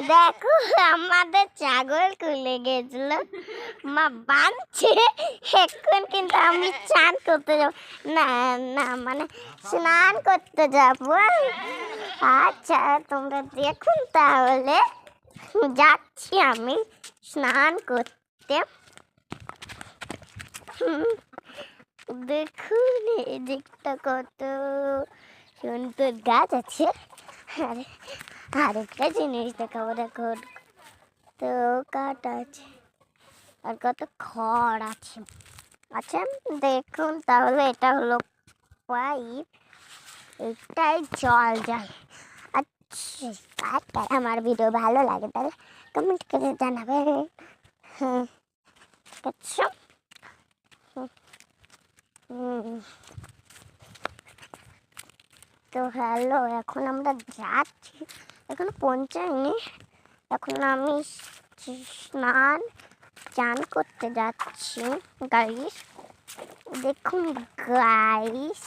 দেখো আমাদের ছাগল খুলে গেছিল, মা বাঁধছে। এখন কিন্তু আমি চান করতে যাব না, না মানে স্নান করতে যাব। আচ্ছা তোমরা দেখুন তাহলে, যাচ্ছি আমি স্নান করতে। দেখুন এই দিকটা কত সুন্দর গাছ আছে। আরে আরেকটা জিনিস দেখাবো, দেখো তো কাঠ আছে আর কত খড় আছে। আচ্ছা দেখুন তাহলে, এটা হলো পাইপ, এটাই জল যায়। আচ্ছা আমার ভিডিও ভালো লাগে তাহলে কমেন্ট করে জানাবে। হ্যাঁ আচ্ছা তো হ্যালো, এখন আমরা যাচ্ছি, এখনো পৌঁছাইনি। এখন আমি চান করতে যাচ্ছি গাইস। দেখুন গাইস,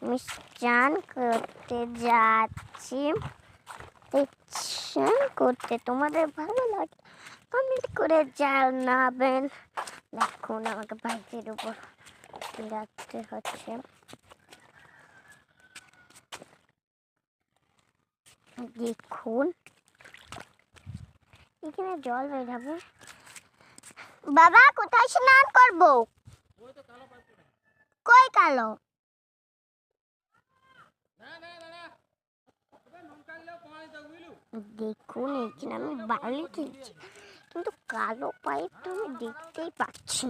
আমি চান করতে যাচ্ছি। চান করতে তোমাদের ভালো লাগে কমেন্ট করে জানাবেন। দেখুন আমাকে বাইকের উপর যাচ্ছে হচ্ছে। দেখুন এখানে জল বেরাবো। বাবা কোথায় স্নান করবো? কই কালো? দেখুন এখানে আমি বালি খেলছি, কিন্তু কালো পাইপ তো আমি দেখতেই পাচ্ছি।